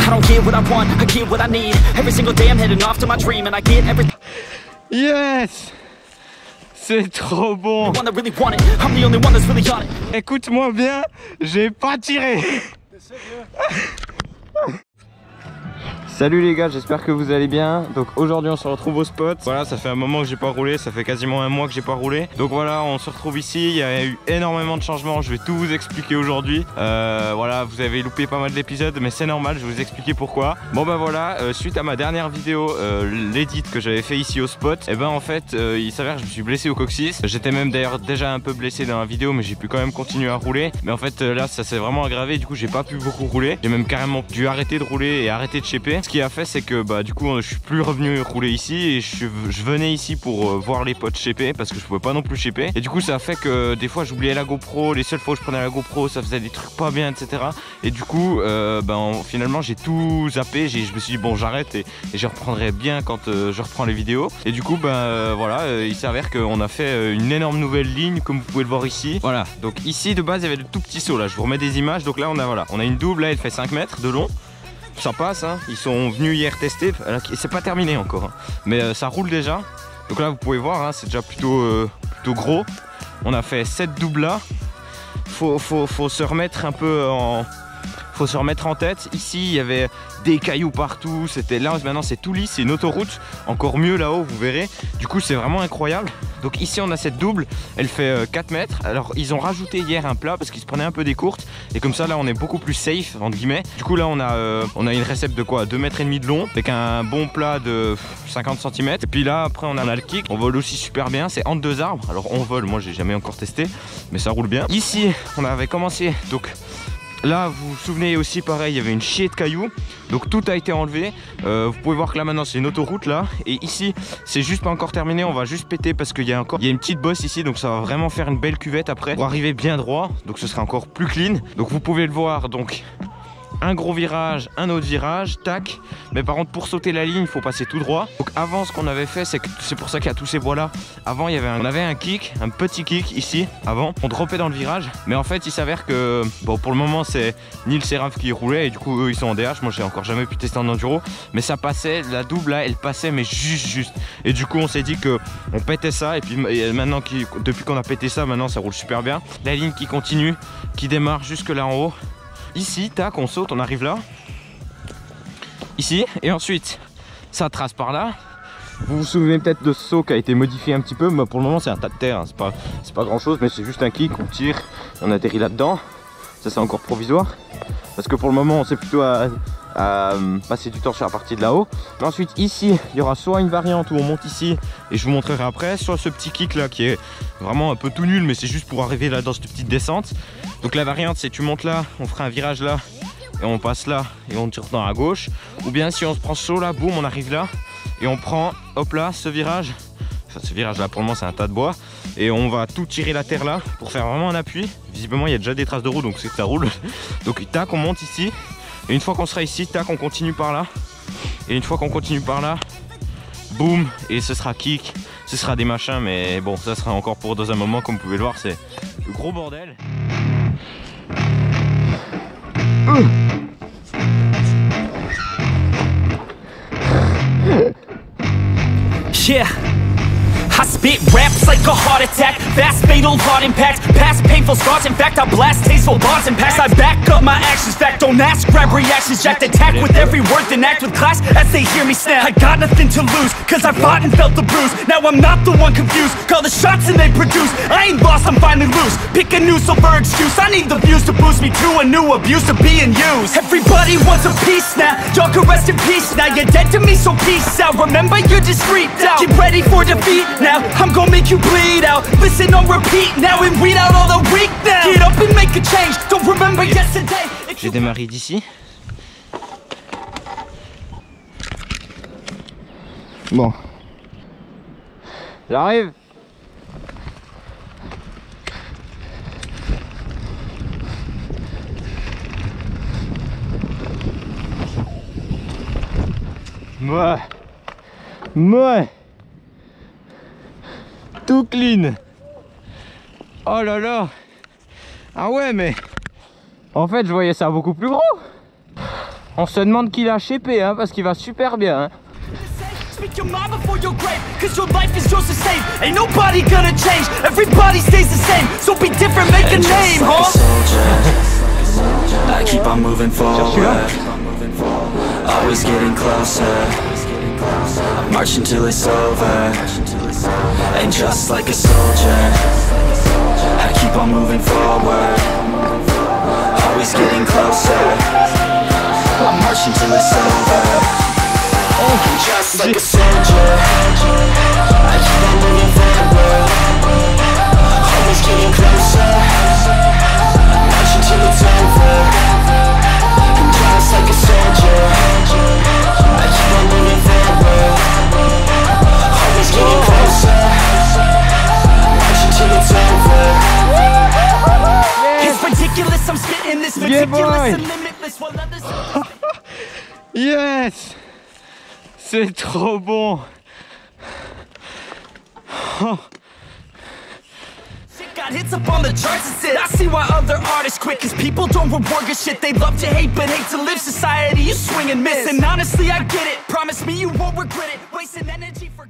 I don't get what I want, I get what I need. Every single day I'm heading off to my dream, and I get everything. Yes! C'est trop bon! One that really want it, I'm the only one that's really on it. Écoute-moi bien, j'ai pas tiré! Salut les gars, j'espère que vous allez bien. Donc aujourd'hui on se retrouve au spot. Voilà, ça fait un moment que j'ai pas roulé, ça fait quasiment un mois que j'ai pas roulé. Donc voilà, on se retrouve ici, il y a eu énormément de changements, je vais tout vous expliquer aujourd'hui. Voilà, vous avez loupé pas mal d'épisodes, mais c'est normal, je vais vous expliquer pourquoi. Bon bah voilà, suite à ma dernière vidéo, l'édit que j'avais fait ici au spot, et ben en fait il s'avère que je me suis blessé au coccyx. J'étais même d'ailleurs déjà un peu blessé dans la vidéo, mais j'ai pu quand même continuer à rouler. Mais en fait là ça s'est vraiment aggravé, du coup j'ai pas pu beaucoup rouler. J'ai même carrément dû arrêter de rouler et arrêter de shaper. Ce qui a fait c'est que bah du coup je suis plus revenu rouler ici et je venais ici pour voir les potes shaper parce que je pouvais pas non plus shaper. Et du coup ça a fait que des fois j'oubliais la GoPro, les seules fois où je prenais la GoPro ça faisait des trucs pas bien, etc. Et du coup finalement j'ai tout zappé, je me suis dit bon j'arrête et je reprendrai bien quand je reprends les vidéos. Et du coup voilà, il s'avère qu'on a fait une énorme nouvelle ligne comme vous pouvez le voir ici. Voilà, donc ici de base il y avait de tout petits sauts là, je vous remets des images. Donc là on a une double, là elle fait 5 mètres de long. Ça passe, hein. Ils sont venus hier tester, c'est pas terminé encore, hein. Mais ça roule déjà. Donc là vous pouvez voir, hein, c'est déjà plutôt gros. On a fait 7 doubles là. Faut se remettre un peu en... Faut se remettre en tête. Ici il y avait des cailloux partout, c'était là, maintenant c'est tout lisse, c'est une autoroute, encore mieux là-haut vous verrez. Du coup c'est vraiment incroyable. Donc ici on a cette double, elle fait 4 mètres. Alors ils ont rajouté hier un plat parce qu'ils se prenaient un peu des courtes. Et comme ça là on est beaucoup plus safe entre guillemets. Du coup là on a une récepte de quoi, 2,5 mètres de long avec un bon plat de 50 cm. Et puis là après on a le kick, on vole aussi super bien, c'est entre deux arbres. Alors on vole, moi j'ai jamais encore testé, mais ça roule bien. Ici on avait commencé, donc là vous vous souvenez aussi pareil, il y avait une chier de cailloux. Donc tout a été enlevé. Vous pouvez voir que là maintenant c'est une autoroute là. Et ici c'est juste pas encore terminé, on va juste péter parce qu'il y a une petite bosse ici. Donc ça va vraiment faire une belle cuvette après pour arriver bien droit. Donc ce sera encore plus clean. Donc vous pouvez le voir, donc un gros virage, un autre virage, tac. Mais par contre pour sauter la ligne il faut passer tout droit. Donc avant ce qu'on avait fait, c'est pour ça qu'il y a tous ces bois là. Avant on avait un kick, un petit kick ici. Avant on dropait dans le virage. Mais en fait il s'avère que bon pour le moment c'est Nils et Raph qui roulaient. Et du coup eux ils sont en DH. Moi j'ai encore jamais pu tester en enduro. Mais ça passait, la double là elle passait mais juste. Et du coup on s'est dit que on pétait ça. Et puis maintenant depuis qu'on a pété ça, maintenant ça roule super bien. La ligne qui continue, qui démarre jusque là en haut. Ici, tac, on saute, on arrive là. Ici, et ensuite, ça trace par là. Vous vous souvenez peut-être de ce saut qui a été modifié un petit peu, mais pour le moment c'est un tas de terre, hein. C'est pas grand chose, mais c'est juste un kick, on tire, on atterrit là-dedans. Ça c'est encore provisoire, parce que pour le moment on sait plutôt à passer du temps sur la partie de là-haut. Mais ensuite ici, il y aura soit une variante où on monte ici, et je vous montrerai après, soit ce petit kick là qui est vraiment un peu tout nul, mais c'est juste pour arriver là dans cette petite descente. Donc la variante c'est tu montes là, on fera un virage là, et on passe là, et on tire dans la gauche. Ou bien si on se prend ce saut là, boum, on arrive là, et on prend, hop là, ce virage. Enfin, ce virage là pour le moment c'est un tas de bois. Et on va tout tirer la terre là, pour faire vraiment un appui. Visiblement il y a déjà des traces de roue, donc c'est que ça roule. Donc tac, on monte ici. Et une fois qu'on sera ici, tac, on continue par là. Et une fois qu'on continue par là, boum, et ce sera kick, ce sera des machins, mais bon, ça sera encore pour dans un moment, comme vous pouvez le voir, c'est le gros bordel. Yeah, I spit raps like a heart attack, fast fatal heart impact, past painful scars, in fact I blast tasteful bars and packs. I back up my actions, fact don't ask, grab reactions, jacked attack with every word then act with class as they hear me snap. I got nothing to lose, cause I fought and felt the bruise, now I'm not the one confused, call the shots and they produce, I ain't lost, I'm finally loose, pick a new silver excuse, I need the views to boost me to a new abuse of being used. Everybody wants a piece now, y'all can rest in peace now, you're dead to me so peace out, remember you're just freaked out, get ready for defeat now, I'm gonna make you bleed out, listen on repeat now and weed out all the weak now, get up and make a change, don't remember yesterday. J'ai démarré d'ici. Bon, j'arrive. Ouais. Tout clean. Oh là là. Ah ouais, mais en fait je voyais ça beaucoup plus gros. On se demande qui l'a chépé, hein, parce qu'il va super bien. Hein. Speak your mind before your grave, cause your life is yours to save. Ain't nobody gonna change, everybody stays the same. So be different, make a name, huh? I keep on moving forward, always getting closer. I march until it's over, and just like a soldier, I keep on moving forward, always getting closer. I march until it's over. Just like a soldier, I keep on moving forward, always getting closer, march until it's over. And just like a soldier, I keep on moving forward, always getting closer, march until it's over. It's ridiculous, I'm spitting this ridiculous and limitless while others. Yes! C'est trop bon. Shit got hits up on the charts and said I see why other artists quit, cause people don't reward good shit. They love to hate but hate to live. Society, you swing and miss. And honestly I get it, promise me you won't regret it. Wasting energy for